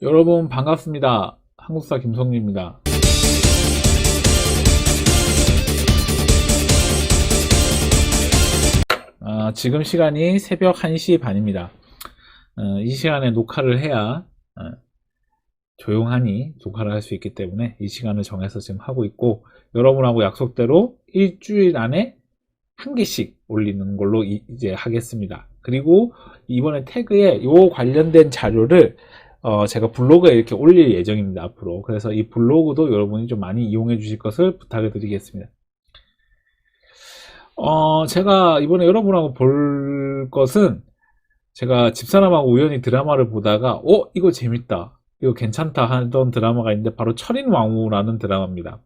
여러분 반갑습니다. 한국사 김성리입니다. 지금 시간이 새벽 1시 반입니다. 이 시간에 녹화를 해야 조용하니 녹화를 할 수 있기 때문에 이 시간을 정해서 지금 하고 있고, 여러분하고 약속대로 일주일 안에 한 개씩 올리는 걸로 이제 하겠습니다. 그리고 이번에 태그에 요 관련된 자료를 제가 블로그에 이렇게 올릴 예정입니다, 앞으로. 그래서 이 블로그도 여러분이 좀 많이 이용해 주실 것을 부탁을 드리겠습니다. 제가 이번에 여러분하고 볼 것은, 제가 집사람하고 우연히 드라마를 보다가 이거 재밌다, 이거 괜찮다 하던 드라마가 있는데, 바로 철인왕후라는 드라마입니다.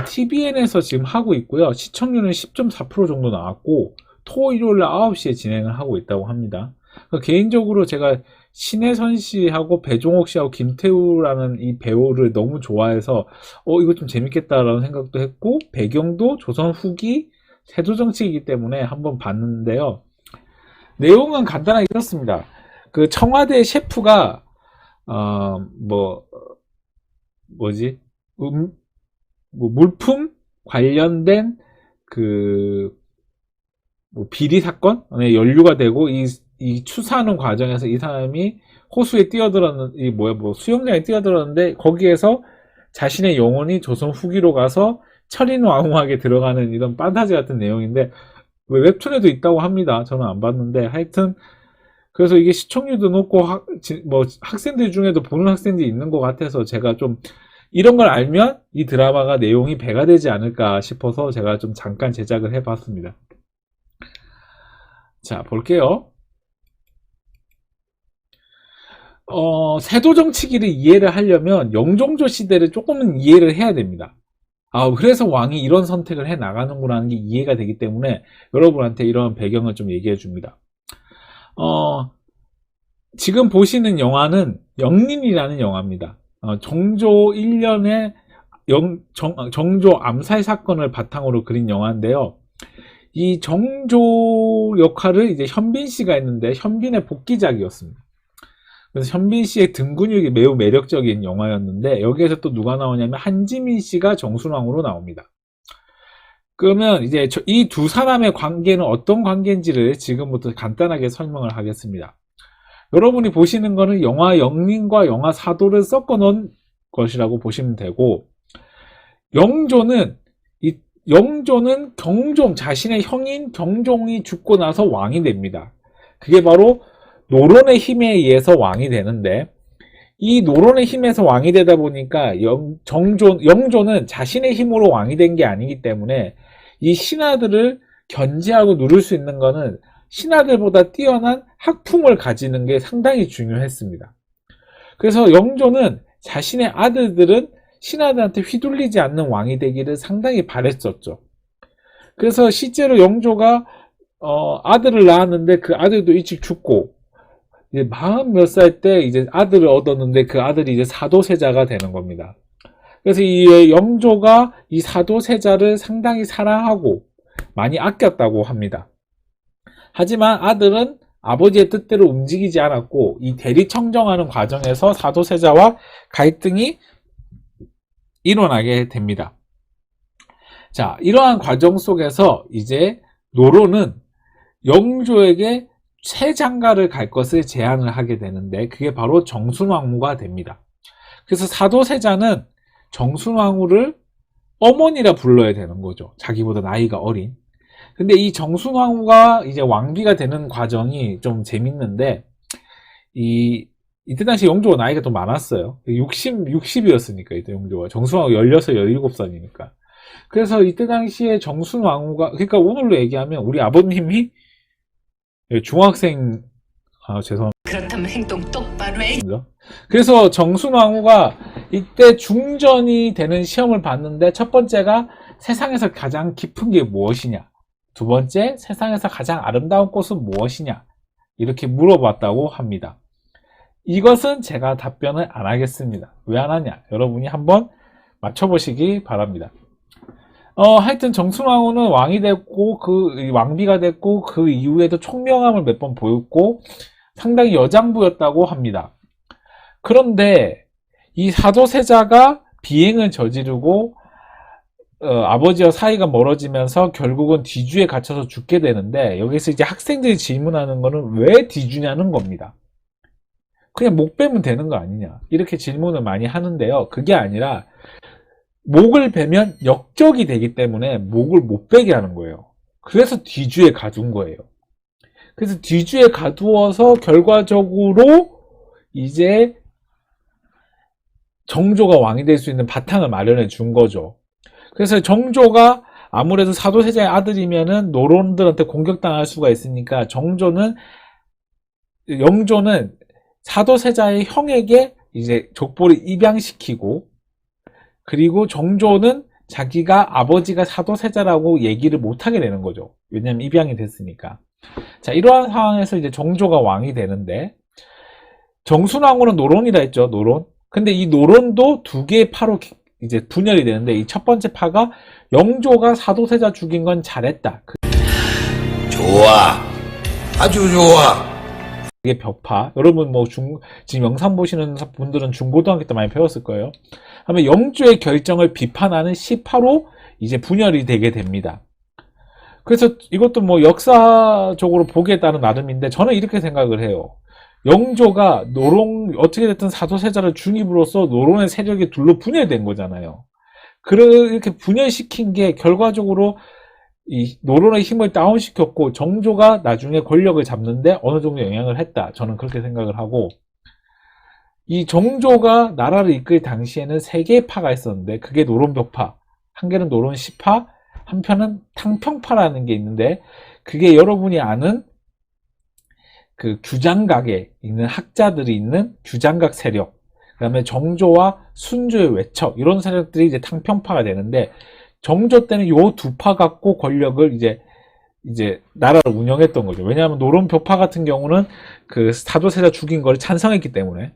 TVN에서 지금 하고 있고요. 시청률은 10.4% 정도 나왔고, 토 일요일 9시에 진행을 하고 있다고 합니다. 개인적으로 제가 신혜선 씨하고 배종옥 씨하고 김태우라는 이 배우를 너무 좋아해서 이거 좀 재밌겠다라는 생각도 했고, 배경도 조선 후기 세조 정치이기 때문에 한번 봤는데요. 내용은 간단하게 이렇습니다. 그 청와대 셰프가 물품 관련된 비리 사건에 연루가 되고, 이 추사하는 과정에서 이 사람이 호수에 수영장에 뛰어들었는데, 거기에서 자신의 영혼이 조선 후기로 가서 철인왕후에게 들어가는 이런 판타지 같은 내용인데, 웹툰에도 있다고 합니다. 저는 안 봤는데, 하여튼 그래서 이게 시청률도 높고 학생들 중에도 보는 학생들이 있는 것 같아서, 제가 좀 이런 걸 알면 이 드라마가 내용이 배가 되지 않을까 싶어서 제가 좀 잠깐 제작을 해봤습니다. 자, 볼게요. 세조 정치기를 이해를 하려면 영종조 시대를 조금은 이해를 해야 됩니다. 그래서 왕이 이런 선택을 해 나가는구나 하는 게 이해가 되기 때문에 여러분한테 이런 배경을 좀 얘기해 줍니다. 지금 보시는 영화는 영린이라는 영화입니다. 정조 1년에 정조 암살 사건을 바탕으로 그린 영화인데요. 이 정조 역할을 이제 현빈 씨가 했는데, 현빈의 복귀작이었습니다. 그래서 현빈 씨의 등 근육이 매우 매력적인 영화였는데, 여기에서 또 누가 나오냐면 한지민 씨가 정순왕으로 나옵니다. 그러면 이제 이 두 사람의 관계는 어떤 관계인지를 지금부터 간단하게 설명을 하겠습니다. 여러분이 보시는 거는 영화 영린과 영화 사도를 섞어 놓은 것이라고 보시면 되고, 영조는 경종, 자신의 형인 경종이 죽고 나서 왕이 됩니다. 그게 바로 노론의 힘에 의해서 왕이 되는데, 이 노론의 힘에서 왕이 되다 보니까 영조는 자신의 힘으로 왕이 된 게 아니기 때문에, 이 신하들을 견제하고 누를 수 있는 거는 신하들보다 뛰어난 학풍을 가지는 게 상당히 중요했습니다. 그래서 영조는 자신의 아들들은 신하들한테 휘둘리지 않는 왕이 되기를 상당히 바랬었죠. 그래서 실제로 영조가 아들을 낳았는데, 그 아들도 일찍 죽고, 이제 40 몇 살 때 이제 아들을 얻었는데, 그 아들이 이제 사도세자가 되는 겁니다. 그래서 이 영조가 이 사도세자를 상당히 사랑하고 많이 아꼈다고 합니다. 하지만 아들은 아버지의 뜻대로 움직이지 않았고, 이 대리청정하는 과정에서 사도세자와 갈등이 일어나게 됩니다. 자, 이러한 과정 속에서 이제 노론은 영조에게 새 장가를 갈 것을 제안을 하게 되는데, 그게 바로 정순왕후가 됩니다. 그래서 사도세자는 정순왕후를 어머니라 불러야 되는 거죠. 자기보다 나이가 어린. 근데 이 정순왕후가 이제 왕비가 되는 과정이 좀 재밌는데, 이때 당시 영조가 나이가 좀 많았어요. 60이었으니까, 이때 영조가. 정순왕후 16, 17살이니까. 그래서 이때 당시에 정순왕후가, 그러니까 오늘로 얘기하면 우리 아버님이 중학생, 죄송합니다. 그렇다면 행동 똑바로 해. 그래서 정순왕후가 이때 중전이 되는 시험을 봤는데, 첫 번째가 세상에서 가장 깊은 게 무엇이냐, 두 번째 세상에서 가장 아름다운 꽃은 무엇이냐, 이렇게 물어봤다고 합니다. 이것은 제가 답변을 안 하겠습니다. 왜 안 하냐, 여러분이 한번 맞춰보시기 바랍니다. 하여튼 정순왕후는 왕이 됐고, 왕비가 됐고, 그 이후에도 총명함을 몇 번 보였고, 상당히 여장부였다고 합니다. 그런데 이 사도세자가 비행을 저지르고 아버지와 사이가 멀어지면서 결국은 뒤주에 갇혀서 죽게 되는데, 여기서 이제 학생들이 질문하는 거는 왜 뒤주냐는 겁니다. 그냥 목 베면 되는 거 아니냐, 이렇게 질문을 많이 하는데요. 그게 아니라 목을 베면 역적이 되기 때문에 목을 못 베게 하는 거예요. 그래서 뒤주에 가둔 거예요. 그래서 뒤주에 가두어서 결과적으로 이제 정조가 왕이 될 수 있는 바탕을 마련해 준 거죠. 그래서 정조가 아무래도 사도세자의 아들이면은 노론들한테 공격당할 수가 있으니까 영조는 사도세자의 형에게 이제 족보를 입양시키고, 그리고 정조는 자기가 아버지가 사도세자라고 얘기를 못하게 되는 거죠. 왜냐면 입양이 됐으니까. 자, 이러한 상황에서 이제 정조가 왕이 되는데, 정순왕후는 노론이라 했죠, 노론. 근데 이 노론도 두 개의 파로 이제 분열이 되는데, 이 첫 번째 파가 영조가 사도세자 죽인 건 잘했다, 좋아. 아주 좋아. 그게 벽파. 여러분 뭐 지금 영상 보시는 분들은 중고등학교 때 많이 배웠을 거예요. 하면 영조의 결정을 비판하는 시파로 이제 분열이 되게 됩니다. 그래서 이것도 뭐 역사적으로 보기에 따른 나름인데, 저는 이렇게 생각을 해요. 영조가 어떻게 됐든 사도세자를 중임으로써 노론의 세력이 둘로 분열된 거잖아요. 이렇게 분열시킨 게 결과적으로 이 노론의 힘을 다운시켰고, 정조가 나중에 권력을 잡는데 어느 정도 영향을 했다, 저는 그렇게 생각을 하고, 이 정조가 나라를 이끌 당시에는 세 개의 파가 있었는데, 그게 노론벽파, 한 개는 노론시파, 한편은 탕평파라는 게 있는데, 그게 여러분이 아는 그 규장각에 있는 학자들이 있는 규장각 세력, 그 다음에 정조와 순조의 외척, 이런 세력들이 이제 탕평파가 되는데, 정조 때는 요 두 파 갖고 권력을 이제 나라를 운영했던 거죠. 왜냐하면 노론벽파 같은 경우는 그 사도세자 죽인 걸 찬성했기 때문에.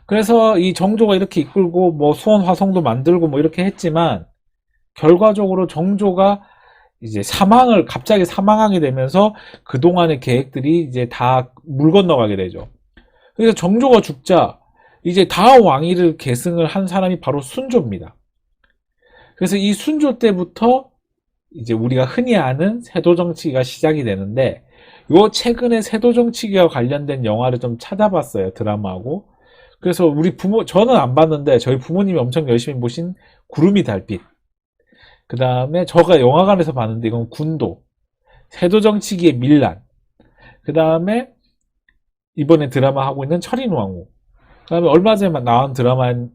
그래서 이 정조가 이렇게 이끌고 뭐 수원 화성도 만들고 뭐 이렇게 했지만, 결과적으로 정조가 이제 갑자기 사망하게 되면서 그동안의 계획들이 이제 다 물 건너가게 되죠. 그래서 정조가 죽자 이제 다음 왕위를 계승을 한 사람이 바로 순조입니다. 그래서 이 순조 때부터 이제 우리가 흔히 아는 세도정치가 시작이 되는데, 요 최근에 세도정치와 관련된 영화를 좀 찾아봤어요, 드라마하고. 그래서 저는 안 봤는데 저희 부모님이 엄청 열심히 보신 구름이 달빛, 그 다음에 제가 영화관에서 봤는데 이건 군도, 세도정치기의 밀란, 그 다음에 이번에 드라마 하고 있는 철인왕후, 그 다음에 얼마 전에 나온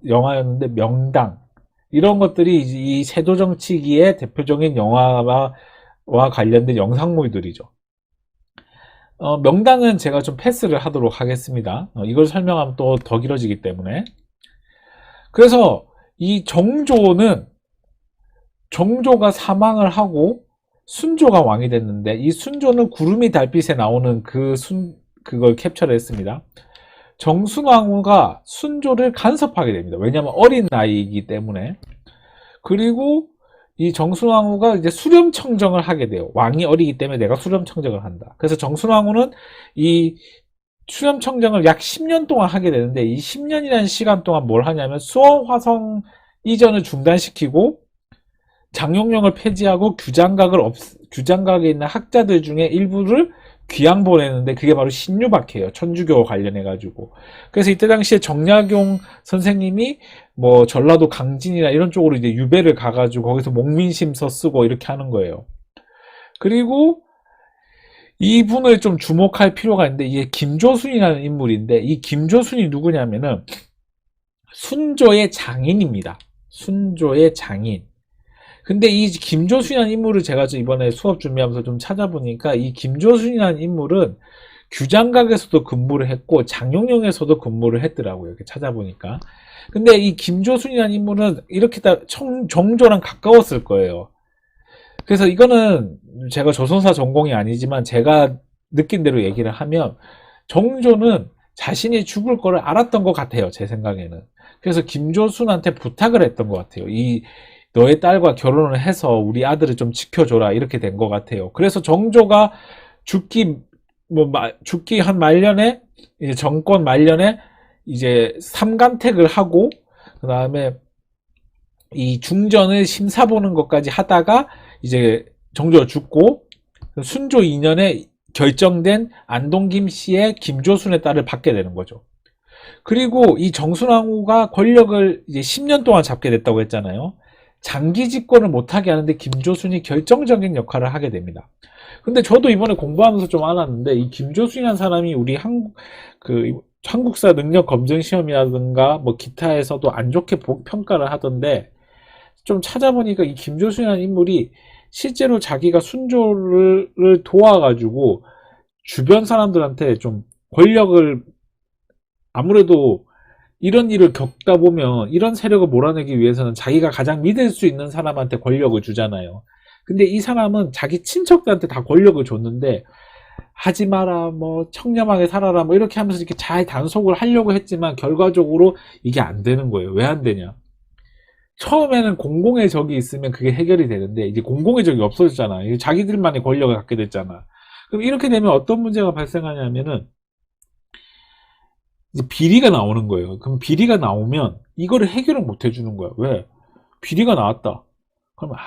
영화였는데 명당, 이런 것들이 이 세도정치기의 대표적인 영화와 관련된 영상물들이죠. 명당은 제가 좀 패스를 하도록 하겠습니다. 이걸 설명하면 또 더 길어지기 때문에. 그래서 이 정조가 사망을 하고 순조가 왕이 됐는데, 이 순조는 구름이 달빛에 나오는 그걸 캡처를 했습니다. 정순왕후가 순조를 간섭하게 됩니다. 왜냐하면 어린 나이이기 때문에. 그리고 이 정순왕후가 이제 수렴청정을 하게 돼요. 왕이 어리기 때문에 내가 수렴청정을 한다. 그래서 정순왕후는 이 수렴청정을 약 10년 동안 하게 되는데, 이 10년이라는 시간 동안 뭘 하냐면 수원 화성 이전을 중단시키고 장용령을 폐지하고 규장각에 있는 학자들 중에 일부를 귀양 보내는데, 그게 바로 신유박해예요. 천주교 관련해가지고. 그래서 이때 당시에 정약용 선생님이 뭐 전라도 강진이나 이런 쪽으로 이제 유배를 가가지고 거기서 목민심서 쓰고 이렇게 하는 거예요. 그리고 이분을 좀 주목할 필요가 있는데, 이게 김조순이라는 인물인데, 이 김조순이 누구냐면은 순조의 장인입니다. 순조의 장인. 근데 이 김조순이라는 인물을 제가 이번에 수업 준비하면서 좀 찾아보니까, 이 김조순이라는 인물은 규장각에서도 근무를 했고 장용령에서도 근무를 했더라고요, 이렇게 찾아보니까. 근데 이 김조순이라는 인물은 이렇게 다 정조랑 가까웠을 거예요. 그래서 이거는 제가 조선사 전공이 아니지만 제가 느낀 대로 얘기를 하면, 정조는 자신이 죽을 거를 알았던 것 같아요, 제 생각에는. 그래서 김조순한테 부탁을 했던 것 같아요. 너의 딸과 결혼을 해서 우리 아들을 좀 지켜줘라, 이렇게 된 것 같아요. 그래서 정조가 죽기 한 말년에, 이제 정권 말년에 이제 삼간택을 하고 그 다음에 이 중전을 심사 보는 것까지 하다가 이제 정조가 죽고 순조 2년에 결정된 안동김 씨의 김조순의 딸을 받게 되는 거죠. 그리고 이 정순왕후가 권력을 이제 10년 동안 잡게 됐다고 했잖아요. 장기 집권을 못하게 하는데 김조순이 결정적인 역할을 하게 됩니다. 근데 저도 이번에 공부하면서 좀 알았는데 이 김조순이라는 사람이 우리 한국사 능력 검증 시험이라든가 뭐 기타에서도 안 좋게 평가를 하던데 좀 찾아보니까 이 김조순이라는 인물이 실제로 자기가 순조를 도와가지고 주변 사람들한테 좀 권력을 아무래도 이런 일을 겪다 보면 이런 세력을 몰아내기 위해서는 자기가 가장 믿을 수 있는 사람한테 권력을 주잖아요. 근데 이 사람은 자기 친척들한테 다 권력을 줬는데 하지 마라, 뭐 청렴하게 살아라, 뭐 이렇게 하면서 이렇게 잘 단속을 하려고 했지만 결과적으로 이게 안 되는 거예요. 왜 안 되냐? 처음에는 공공의 적이 있으면 그게 해결이 되는데 이제 공공의 적이 없어졌잖아. 자기들만의 권력을 갖게 됐잖아. 그럼 이렇게 되면 어떤 문제가 발생하냐면은 이제 비리가 나오는 거예요. 그럼 비리가 나오면 이거를 해결을 못 해주는 거야. 왜? 비리가 나왔다. 그러면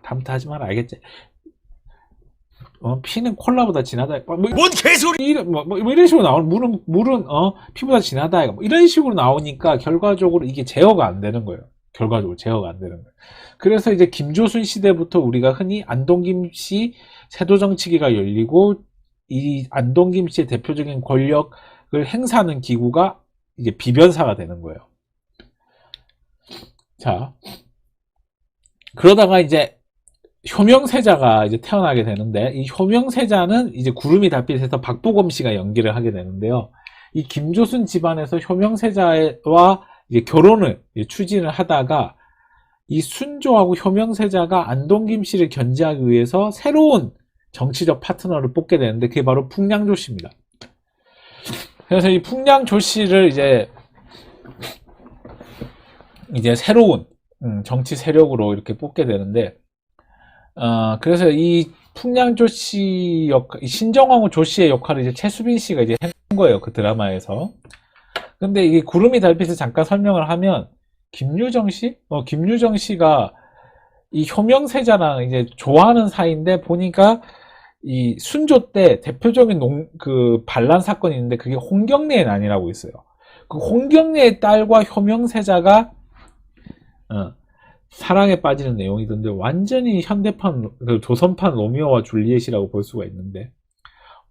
다음부터 하지 마라. 알겠지? 피는 콜라보다 진하다. 뭔 개소리! 이런 식으로 나오는 물은 피보다 진하다. 뭐 이런 식으로 나오니까 결과적으로 이게 제어가 안 되는 거예요. 결과적으로 제어가 안 되는 거예요. 그래서 이제 김조순 시대부터 우리가 흔히 안동김씨 세도정치기가 열리고 이 안동김씨의 대표적인 권력을 행사하는 기구가 이제 비변사가 되는 거예요. 자, 그러다가 이제 효명세자가 이제 태어나게 되는데 이 효명세자는 이제 구름이 달빛에서 박보검 씨가 연기를 하게 되는데요. 이 김조순 집안에서 효명세자와 이제 결혼을 추진을 하다가 이 순조하고 효명세자가 안동김 씨를 견제하기 위해서 새로운 정치적 파트너를 뽑게 되는데 그게 바로 풍량조 씨입니다. 그래서 이 풍량조 씨를 이제 새로운 정치 세력으로 이렇게 뽑게 되는데 그래서 이 풍량조 씨 신정왕후 조 씨의 역할을 이제 최수빈 씨가 이제 한 거예요. 그 드라마에서. 근데 이 구름이 달빛을 잠깐 설명을 하면 김유정 씨? 김유정 씨가 이 효명세자랑 이제 좋아하는 사이인데 보니까 이 순조 때 대표적인 반란 사건이 있는데 그게 홍경래의 난이라고 있어요. 그 홍경래의 딸과 효명세자가 사랑에 빠지는 내용이던데 완전히 현대판 조선판 로미오와 줄리엣이라고 볼 수가 있는데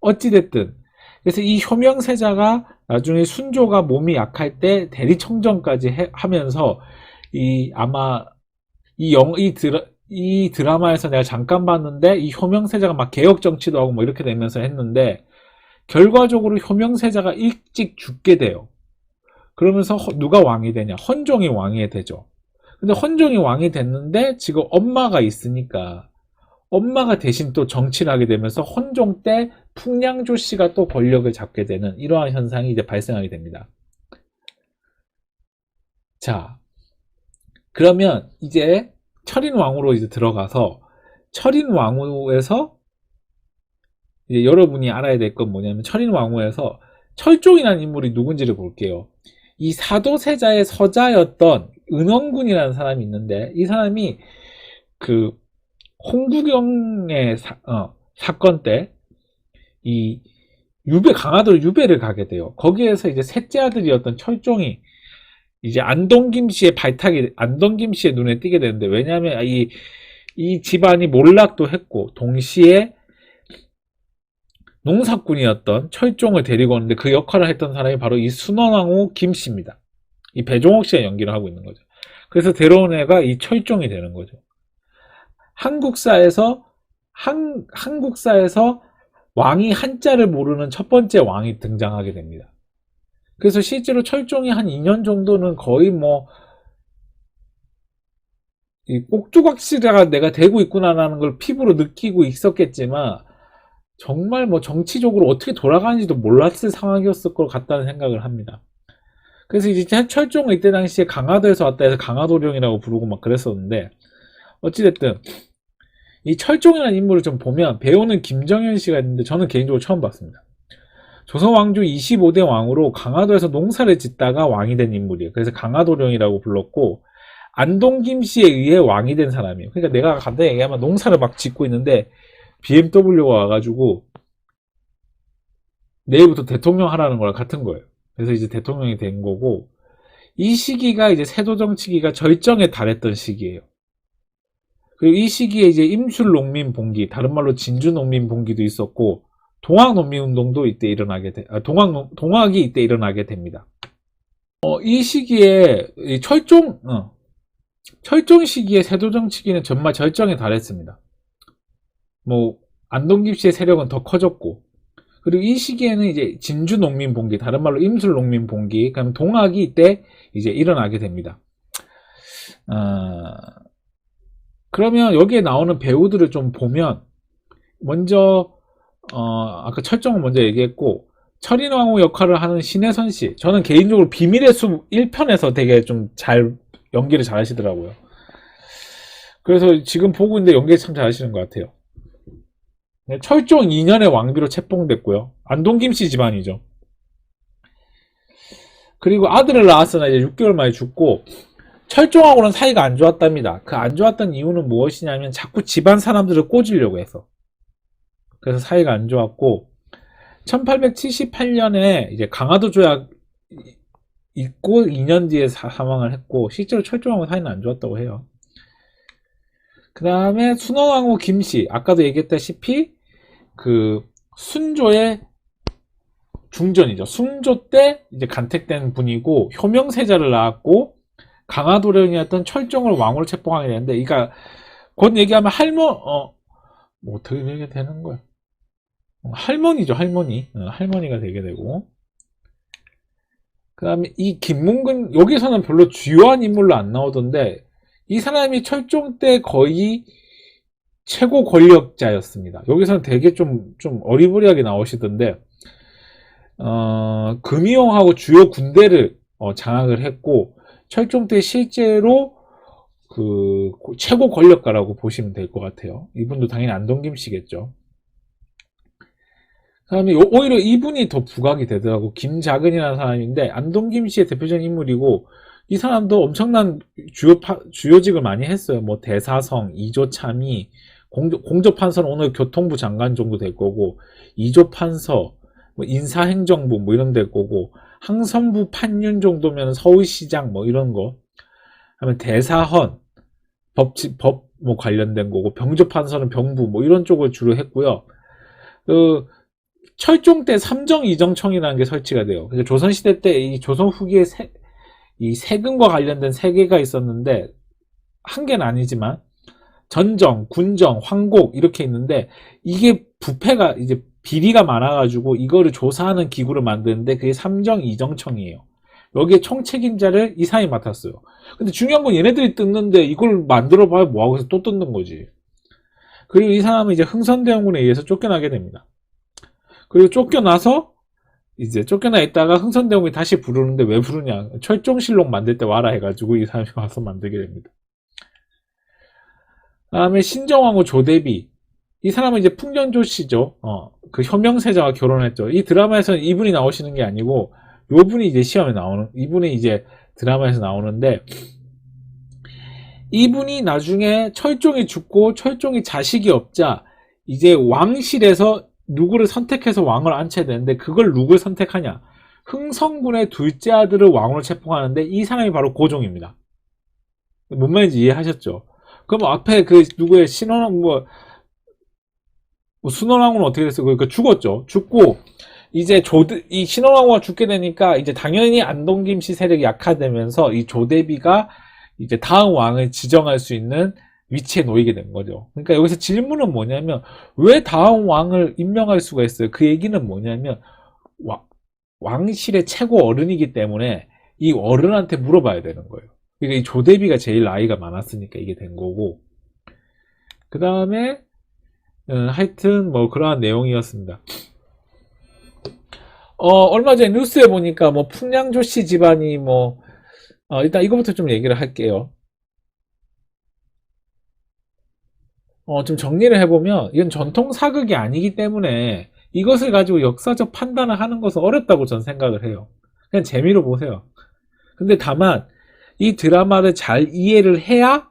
어찌됐든 그래서 이 효명세자가 나중에 순조가 몸이 약할 때 대리청정까지 하면서 아마 이 드라마에서 내가 잠깐 봤는데 이 효명세자가 막 개혁 정치도 하고 뭐 이렇게 되면서 했는데 결과적으로 효명세자가 일찍 죽게 돼요. 그러면서 누가 왕이 되냐? 헌종이 왕이 되죠. 근데 헌종이 왕이 됐는데 지금 엄마가 있으니까 엄마가 대신 또 정치를 하게 되면서 헌종 때 풍량조 씨가 또 권력을 잡게 되는 이러한 현상이 이제 발생하게 됩니다. 자, 그러면 이제 철인왕후로 이제 들어가서 철인왕후에서 이제 여러분이 알아야 될 건 뭐냐면 철인왕후에서 철종이라는 인물이 누군지를 볼게요. 이 사도세자의 서자였던 은원군이라는 사람이 있는데 이 사람이 그 홍구경의 사건 때 이 강화도로 유배를 가게 돼요. 거기에서 이제 셋째 아들이었던 철종이 이제 안동김 씨의 안동김 씨의 눈에 띄게 되는데 왜냐하면 이 집안이 몰락도 했고 동시에 농사꾼이었던 철종을 데리고 오는데 그 역할을 했던 사람이 바로 이 순원왕후 김 씨입니다. 이 배종옥 씨가 연기를 하고 있는 거죠. 그래서 데려온 애가 이 철종이 되는 거죠. 한국사에서 왕이 한자를 모르는 첫 번째 왕이 등장하게 됩니다. 그래서 실제로 철종이 한 2년 정도는 거의 이 꼭두각시가 내가 되고 있구나라는 걸 피부로 느끼고 있었겠지만 정말 정치적으로 어떻게 돌아가는지도 몰랐을 상황이었을 것 같다는 생각을 합니다. 그래서 이제 철종은 이때 당시에 강화도에서 왔다 해서 강화도령이라고 부르고 막 그랬었는데 어찌됐든 이 철종이라는 인물을 좀 보면 배우는 김정현 씨가 있는데 저는 개인적으로 처음 봤습니다. 조선 왕조 25대 왕으로 강화도에서 농사를 짓다가 왕이 된 인물이에요. 그래서 강화도령이라고 불렀고, 안동 김씨에 의해 왕이 된 사람이에요. 그러니까 내가 간단히 얘기하면 농사를 막 짓고 있는데 BMW가 와가지고 내일부터 대통령 하라는 거랑 같은 거예요. 그래서 이제 대통령이 된 거고, 이 시기가 이제 세도 정치기가 절정에 달했던 시기예요. 그리고 이 시기에 이제 임술 농민 봉기, 다른 말로 진주 농민 봉기도 있었고, 동학 농민 운동도 이때 일어나게 동학이 이때 일어나게 됩니다. 이 시기에 철종 시기에 세도 정치기는 정말 절정에 달했습니다. 뭐 안동 김씨의 세력은 더 커졌고, 그리고 이 시기에는 이제 진주 농민 봉기, 다른 말로 임술 농민 봉기, 그럼 동학이 이때 이제 일어나게 됩니다. 그러면 여기에 나오는 배우들을 좀 보면, 먼저 아까 철종은 먼저 얘기했고, 철인왕후 역할을 하는 신혜선 씨, 저는 개인적으로 비밀의 숲 1편에서 되게 좀 잘 연기를 잘 하시더라고요. 그래서 지금 보고 있는데 연기 참 잘하시는 것 같아요. 철종 2년에 왕비로 책봉됐고요. 안동 김씨 집안이죠. 그리고 아들을 낳았으나 이제 6개월 만에 죽고, 철종하고는 사이가 안 좋았답니다. 그 안 좋았던 이유는 무엇이냐면 자꾸 집안 사람들을 꼬지려고 해서. 그래서 사이가 안 좋았고, 1878년에 이제 강화도 조약 있고 2년 뒤에 사망을 했고, 실제로 철종하고 사이는 안 좋았다고 해요. 그 다음에 순원왕후 김씨, 아까도 얘기했다시피 그 순조의 중전이죠. 순조 때 이제 간택된 분이고, 효명세자를 낳았고, 강화도령이었던 철종을 왕으로 책봉하게 되는데, 그러니까 곧 얘기하면 뭐 어떻게 되게 되는 거야? 할머니죠, 할머니. 할머니가 되게 되고, 그 다음에 이 김문근, 여기서는 별로 주요한 인물로 안 나오던데, 이 사람이 철종 때 거의 최고 권력자였습니다. 여기서는 되게 좀 어리버리하게 나오시던데, 금이용하고 주요 군대를 장악을 했고, 철종 때 실제로 그 최고 권력가라고 보시면 될 것 같아요. 이분도 당연히 안동 김씨겠죠. 그 다음에 오히려 이분이 더 부각이 되더라고. 김작은이라는 사람인데, 안동 김씨의 대표적인 인물이고, 이 사람도 엄청난 주요직을 많이 했어요. 뭐 대사성, 이조참의, 공조판서는 오늘 교통부 장관 정도 될 거고, 이조판서, 뭐 인사행정부 뭐 이런 될 거고, 항선부 판윤 정도면 서울시장 뭐 이런 거, 하면 대사헌, 법 뭐 관련된 거고, 병조판서는 병부 뭐 이런 쪽을 주로 했고요. 철종 때 삼정이정청이라는 게 설치가 돼요. 그러니까 조선시대 때 이 조선 후기에 이 세금과 관련된 세 개가 있었는데, 한 개는 아니지만 전정, 군정, 황곡 이렇게 있는데, 이게 부패가 이제 비리가 많아가지고 이거를 조사하는 기구를 만드는데, 그게 삼정이정청이에요. 여기에 총책임자를 이 사람이 맡았어요. 근데 중요한 건 얘네들이 뜯는데 이걸 만들어봐야 뭐하고 해서 또 뜯는 거지. 그리고 이 사람은 이제 흥선대원군에 의해서 쫓겨나게 됩니다. 그리고 쫓겨나 있다가 흥선대원군이 다시 부르는데, 왜 부르냐, 철종실록 만들 때 와라 해가지고 이 사람이 와서 만들게 됩니다. 다음에 신정왕후 조대비, 이 사람은 이제 풍년조씨죠. 그 효명세자와 결혼했죠. 이 드라마에서는 이분이 나오시는 게 아니고, 요분이 이제 이분이 이제 드라마에서 나오는데, 이분이 나중에 철종이 죽고 철종이 자식이 없자 이제 왕실에서 누구를 선택해서 왕을 앉혀야 되는데, 그걸 누굴 선택하냐, 흥성군의 둘째 아들을 왕으로 책봉하는데, 이 사람이 바로 고종입니다. 뭔 말인지 이해하셨죠? 그럼 앞에 그 누구의 순원왕후는 어떻게 됐어요? 그러니까 죽었죠. 죽고 이제 이 신원왕후가 죽게 되니까 이제 당연히 안동 김씨 세력이 약화되면서 이 조대비가 이제 다음 왕을 지정할 수 있는 위치에 놓이게 된 거죠. 그러니까 여기서 질문은 뭐냐면, 왜 다음 왕을 임명할 수가 있어요? 그 얘기는 뭐냐면, 왕실의 최고 어른이기 때문에 이 어른한테 물어봐야 되는 거예요. 그러니까 이 조대비가 제일 나이가 많았으니까 이게 된 거고, 그 다음에 하여튼 뭐 그러한 내용이었습니다. 얼마 전에 뉴스에 보니까 뭐 풍량조씨 집안이 뭐 일단 이거부터 좀 얘기를 할게요. 좀 정리를 해보면, 이건 전통 사극이 아니기 때문에 이것을 가지고 역사적 판단을 하는 것은 어렵다고 전 생각을 해요. 그냥 재미로 보세요. 근데 다만 이 드라마를 잘 이해를 해야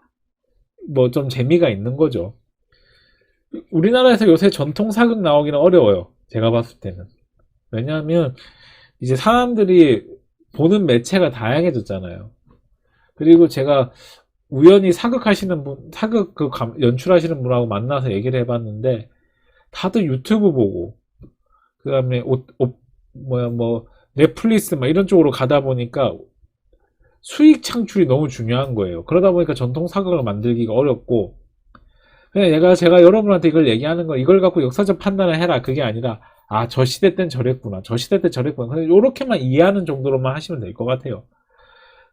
뭐 좀 재미가 있는 거죠. 우리나라에서 요새 전통 사극 나오기는 어려워요. 제가 봤을 때는. 왜냐하면 이제 사람들이 보는 매체가 다양해졌잖아요. 그리고 제가 우연히 사극하시는 분, 사극 연출하시는 분하고 만나서 얘기를 해봤는데 다들 유튜브 보고 그 다음에 넷플릭스 막 이런 쪽으로 가다 보니까 수익 창출이 너무 중요한 거예요. 그러다 보니까 전통 사극을 만들기가 어렵고, 그냥 제가 여러분한테 이걸 얘기하는 건 이걸 갖고 역사적 판단을 해라. 그게 아니라, 아, 저 시대 땐 저랬구나. 저 시대 때 저랬구나. 요렇게만 이해하는 정도로만 하시면 될 것 같아요.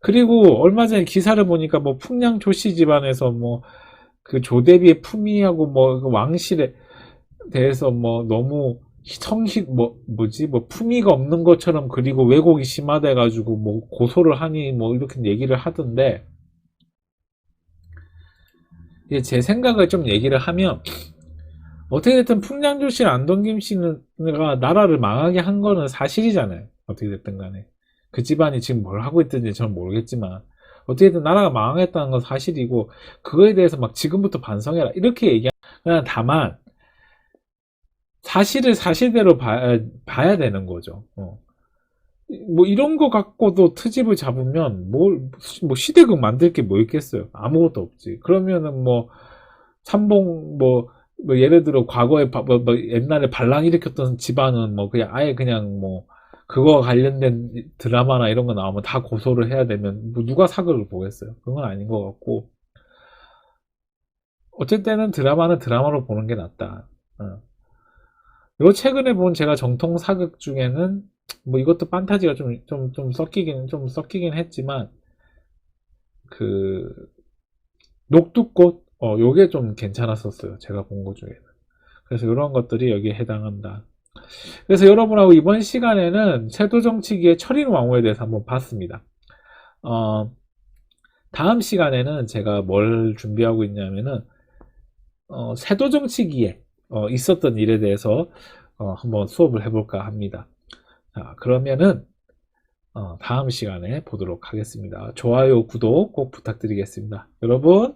그리고 얼마 전에 기사를 보니까 뭐 풍량 조씨 집안에서 뭐 그 조대비의 품위하고 뭐 그 왕실에 대해서 뭐 너무 품위가 없는 것처럼 그리고 왜곡이 심하다 가지고 뭐 고소를 하니 뭐 이렇게 얘기를 하던데, 이게 제 생각을 좀 얘기를 하면 어떻게 됐든 풍량조 씨랑 안동김 씨가 나라를 망하게 한 거는 사실이잖아요. 어떻게 됐든 간에 그 집안이 지금 뭘 하고 있든지 저는 모르겠지만 어떻게든 나라가 망하겠다는 건 사실이고, 그거에 대해서 막 지금부터 반성해라 이렇게 얘기하면, 다만 사실을 사실대로 봐야 되는 거죠. 뭐 이런 거 갖고도 트집을 잡으면 뭐 시대극 만들 게 뭐 있겠어요? 아무것도 없지. 그러면은 뭐 삼봉 예를 들어 과거에 옛날에 반란 일으켰던 집안은 뭐 그냥 아예 그냥 뭐 그거와 관련된 드라마나 이런 거 나오면 다 고소를 해야 되면 뭐 누가 사극을 보겠어요? 그건 아닌 것 같고, 어쩔 때는 드라마는 드라마로 보는 게 낫다. 요 최근에 본 제가 정통 사극 중에는 뭐 이것도 판타지가 좀 섞이긴 했지만 그 녹두꽃 요게 좀 괜찮았었어요. 제가 본 것 중에는. 그래서 이런 것들이 여기에 해당한다. 그래서 여러분하고 이번 시간에는 세도정치기의 철인왕후에 대해서 한번 봤습니다. 다음 시간에는 제가 뭘 준비하고 있냐면은 세도정치기에 있었던 일에 대해서 한번 수업을 해볼까 합니다. 자, 그러면은 다음 시간에 보도록 하겠습니다. 좋아요, 구독 꼭 부탁드리겠습니다. 여러분,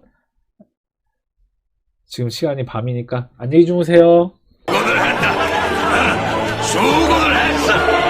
지금 시간이 밤이니까 안녕히 주무세요. 수고를 했다. 수고를 했어.